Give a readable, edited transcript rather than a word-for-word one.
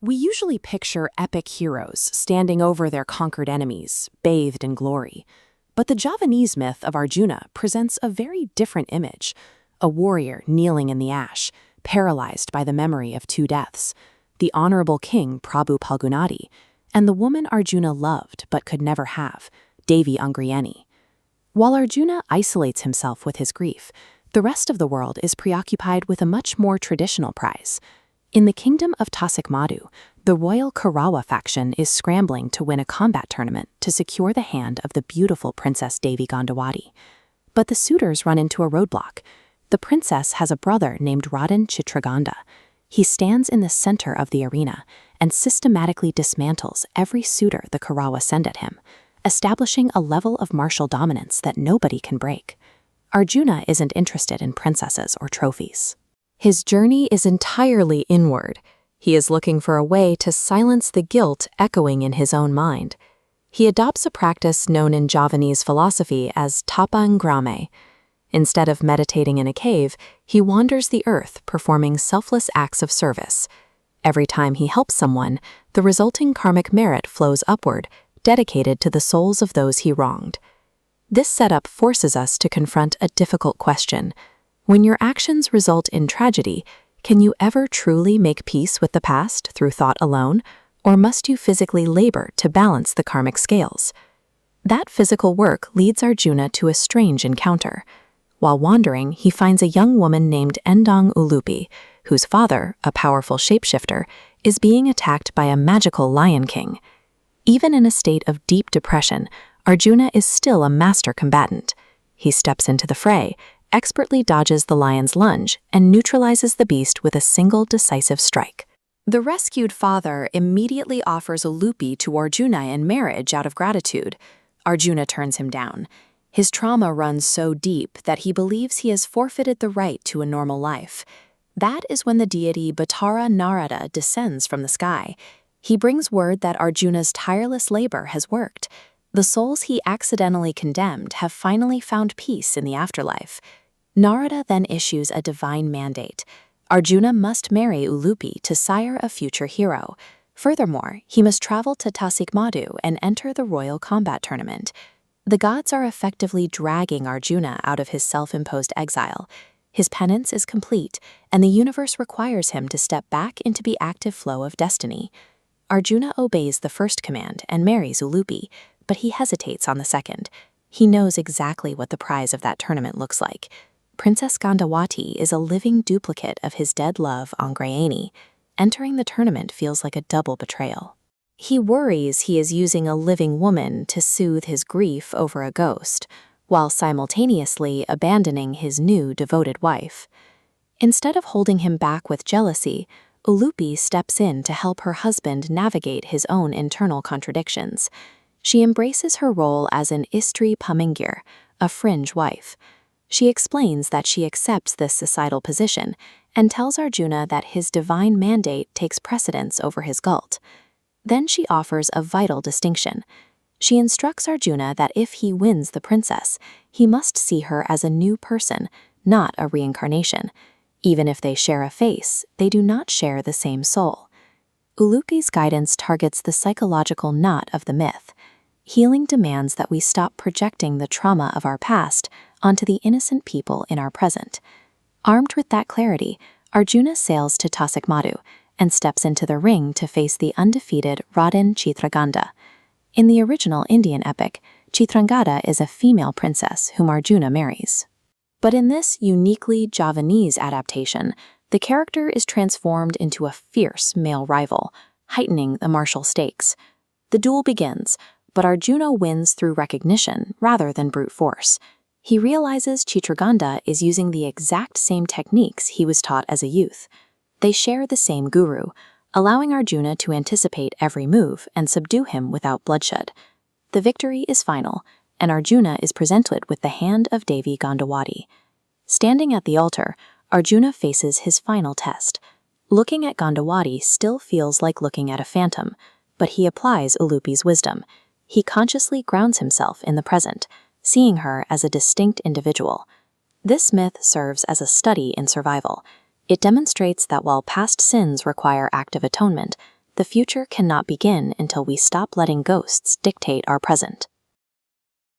We usually picture epic heroes standing over their conquered enemies, bathed in glory. But the Javanese myth of Arjuna presents a very different image: a warrior kneeling in the ash, paralyzed by the memory of two deaths, the honorable king Prabhu Palgunati, and the woman Arjuna loved but could never have, Devi Angraeni. While Arjuna isolates himself with his grief, the rest of the world is preoccupied with a much more traditional prize. In the kingdom of Tasikmadu, the royal Kurawa faction is scrambling to win a combat tournament to secure the hand of the beautiful Princess Devi Gandawati. But the suitors run into a roadblock. The princess has a brother named Raden Citraganda. He stands in the center of the arena and systematically dismantles every suitor the Kurawa send at him, establishing a level of martial dominance that nobody can break. Arjuna isn't interested in princesses or trophies. His journey is entirely inward. He is looking for a way to silence the guilt echoing in his own mind. He adopts a practice known in Javanese philosophy as Tapa Ngrame. Instead of meditating in a cave, he wanders the earth, performing selfless acts of service. Every time he helps someone, the resulting karmic merit flows upward, dedicated to the souls of those he wronged. This setup forces us to confront a difficult question. When your actions result in tragedy, can you ever truly make peace with the past through thought alone, or must you physically labor to balance the karmic scales? That physical work leads Arjuna to a strange encounter. While wandering, he finds a young woman named Endang Ulupi, whose father, a powerful shapeshifter, is being attacked by a magical lion king. Even in a state of deep depression, Arjuna is still a master combatant. He steps into the fray, expertly dodges the lion's lunge, and neutralizes the beast with a single decisive strike. The rescued father immediately offers Ulupi to Arjuna in marriage out of gratitude. Arjuna turns him down. His trauma runs so deep that he believes he has forfeited the right to a normal life. That is when the deity Batara Narada descends from the sky. He brings word that Arjuna's tireless labor has worked. The souls he accidentally condemned have finally found peace in the afterlife. Narada then issues a divine mandate. Arjuna must marry Ulupi to sire a future hero. Furthermore, he must travel to Tasikmadu and enter the royal combat tournament. The gods are effectively dragging Arjuna out of his self-imposed exile. His penance is complete, and the universe requires him to step back into the active flow of destiny. Arjuna obeys the first command and marries Ulupi, but he hesitates on the second. He knows exactly what the prize of that tournament looks like. Princess Gandawati is a living duplicate of his dead love, Angraeni. Entering the tournament feels like a double betrayal. He worries he is using a living woman to soothe his grief over a ghost, while simultaneously abandoning his new devoted wife. Instead of holding him back with jealousy, Ulupi steps in to help her husband navigate his own internal contradictions. She embraces her role as an Istri Pamingir, a fringe wife. She explains that she accepts this societal position and tells Arjuna that his divine mandate takes precedence over his cult. Then she offers a vital distinction. She instructs Arjuna that if he wins the princess, he must see her as a new person, not a reincarnation. Even if they share a face, they do not share the same soul. Ulupi's guidance targets the psychological knot of the myth. Healing demands that we stop projecting the trauma of our past onto the innocent people in our present. Armed with that clarity, Arjuna sails to Tasikmadu and steps into the ring to face the undefeated Raden Citraganda. In the original Indian epic, Citraganda is a female princess whom Arjuna marries. But in this uniquely Javanese adaptation, the character is transformed into a fierce male rival, heightening the martial stakes. The duel begins, but Arjuna wins through recognition rather than brute force. He realizes Citraganda is using the exact same techniques he was taught as a youth. They share the same guru, allowing Arjuna to anticipate every move and subdue him without bloodshed. The victory is final, and Arjuna is presented with the hand of Devi Gandawati. Standing at the altar, Arjuna faces his final test. Looking at Gandawati still feels like looking at a phantom, but he applies Ulupi's wisdom. He consciously grounds himself in the present, seeing her as a distinct individual. This myth serves as a study in survival. It demonstrates that while past sins require active atonement, The future cannot begin until we stop letting ghosts dictate our present.